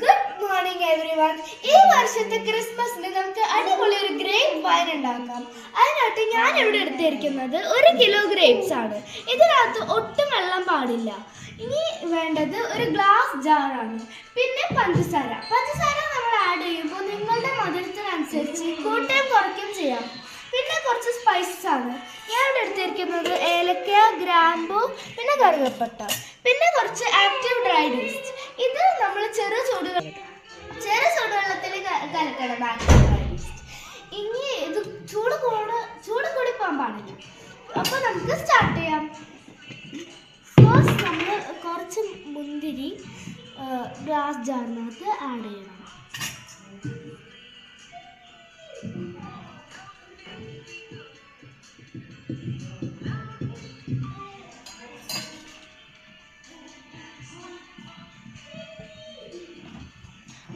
Good morning everyone. ഈ വർഷത്തെ ക്രിസ്മസിന് നമുക്ക് അടിപൊളി ഒരു ഗ്രേപ്പ് വൈൻ ഉണ്ടാക്കാം. അതിനായിട്ട് ഞാൻ ഇവിടെ എടുത്തിരിക്കുന്നത് 1 കിലോ ഗ്രേപ്സ് ആണ്. ഇതിനകത്ത് ഒട്ടും വെള്ളം പാടില്ല. ഇനി വേണ്ടത് ഒരു ഗ്ലാസ് ജാറാണ്. പിന്നെ പഞ്ചസാര നമ്മൾ ആഡ് ചെയ്യുമ്പോൾ നിങ്ങളുടെ മധുരത്തിനനുസരിച്ച് കൂട്ടുകയും കുറയ്ക്കുകയും ചെയ്യാം. പിന്നെ കുറച്ച് സ്പൈസസ് ആണ്. ഞാൻ ഇവിടെ എടുത്തിരിക്കുന്നത് ഏലക്ക, ഗ്രാമ്പു, പിന്നെ കറുവപ്പട്ട, പിന്നെ കുറച്ച് ആക്റ്റീവ് ഡ്രൈഡ് ഈസ്റ്റ്. ഇത് നമ്മൾ ചെറു ചൂടുവെള്ളത്തിൽ കലക്കണം ആക്റ്റീവ് ഡ്രൈഡ് ഈസ്റ്റ്. ഇനി ഇത് ചൂട് കൂടി പോകാൻ പാടില്ല. അപ്പോൾ നമുക്ക് സ്റ്റാർട്ട് ചെയ്യാം. ഫസ്റ്റ് നമ്മൾ കുറച്ച് മുന്തിരി ഗ്ലാസ് ജാറിനകത്ത് ആഡ് ചെയ്യണം.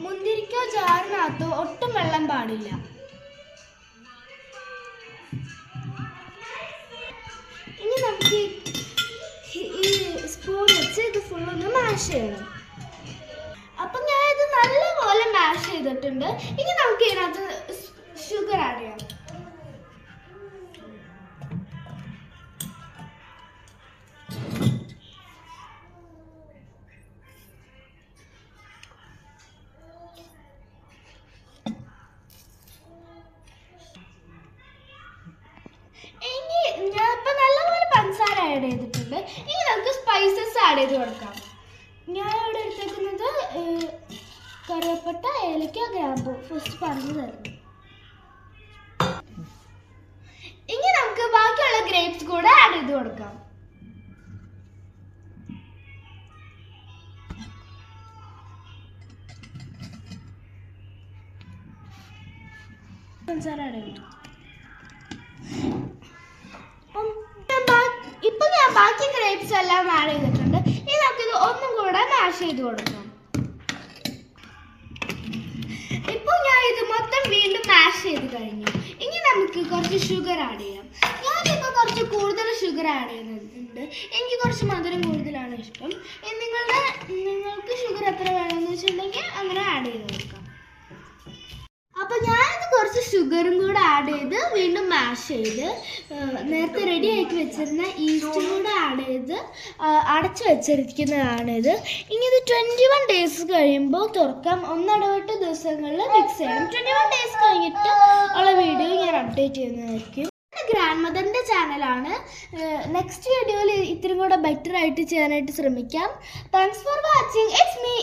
മുന്തിരിക്കോ ജാറിനകത്തോ ഒട്ടും വെള്ളം പാടില്ല. ഇനി നമുക്ക് ഈ സ്പൂൺ വെച്ച് ഇത് ഫുള്ളൊന്ന് മാഷ് ചെയ്യണം. അപ്പം ഞാൻ ഇത് നല്ലപോലെ മാഷ് ചെയ്തിട്ടുണ്ട്. ഇനി നമുക്ക് ഇതിനകത്ത് ഷുഗർ ആഡ് ചെയ്യാം. ഞാനിപ്പോൾ നല്ലപോലെ പഞ്ചസാര ആഡ് ചെയ്തിട്ടുണ്ട്. ഇനി നമുക്ക് സ്പൈസസ് ആഡ് ചെയ്ത് കൊടുക്കാം. ഞാൻ ഇവിടെ എടുത്തേക്കുന്നത് കറുവപ്പട്ട, ഏലക്ക, ഗ്രാമ്പു ഫസ്റ്റ് പറഞ്ഞു തരുന്നു. ഇനി നമുക്ക് ബാക്കിയുള്ള ഗ്രേപ്സ് കൂടെ ആഡ് ചെയ്ത് കൊടുക്കാം. പഞ്ചസാര ആഡ് ചെയ്തു. ഇപ്പൊ ഞാൻ ബാക്കി ഗ്രേപ്സ് എല്ലാം ആഡ് ചെയ്തിട്ടുണ്ട്. ഇനി നമുക്കിത് ഒന്നും കൂടെ മാഷ് ചെയ്ത് കൊടുക്കാം. ഇപ്പോൾ ഞാൻ ഇത് മൊത്തം വീണ്ടും മാഷ് ചെയ്ത് കഴിഞ്ഞു. ഇനി നമുക്ക് കുറച്ച് ഷുഗർ ആഡ് ചെയ്യാം. ഞാനിപ്പോൾ കുറച്ച് കൂടുതൽ ഷുഗർ ആഡ് ചെയ്യുന്നുണ്ട്. എനിക്ക് കുറച്ച് മധുരം കൂടുതലാണ് ഇഷ്ടം. നിങ്ങൾക്ക് ഷുഗർ എത്ര വേണമെന്ന് വെച്ചിട്ടുണ്ടെങ്കിൽ അങ്ങനെ ആഡ് ചെയ്ത് കൊടുക്കാം. അപ്പോൾ ഞാനിത് കുറച്ച് ഷുഗറും കൂടെ ആഡ് ചെയ്ത് വീണ്ടും മാഷ് ചെയ്ത് നേരത്തെ റെഡി ആക്കി വെച്ചിരുന്ന ഈസ്റ്റും കൂടെ ആഡ് ചെയ്ത് അടച്ചു വെച്ചിരിക്കുന്നതാണിത്. ഇനി ഇത് 21 ഡേയ്സ് കഴിയുമ്പോൾ തുറക്കാം. ഒന്നിടവിട്ട് ദിവസങ്ങളിൽ മിക്സ് ചെയ്യണം. 21 ഡേയ്സ് കഴിഞ്ഞിട്ട് ഉള്ള വീഡിയോ ഞാൻ അപ്ഡേറ്റ് ചെയ്യുന്നതായിരിക്കും. ഗ്രാൻഡ് മദറിൻ്റെ ചാനലാണ്. നെക്സ്റ്റ് വീഡിയോയിൽ ഇത്തിരി കൂടെ ബെറ്റർ ആയിട്ട് ചെയ്യാനായിട്ട് ശ്രമിക്കാം. Thanks for watching. It's me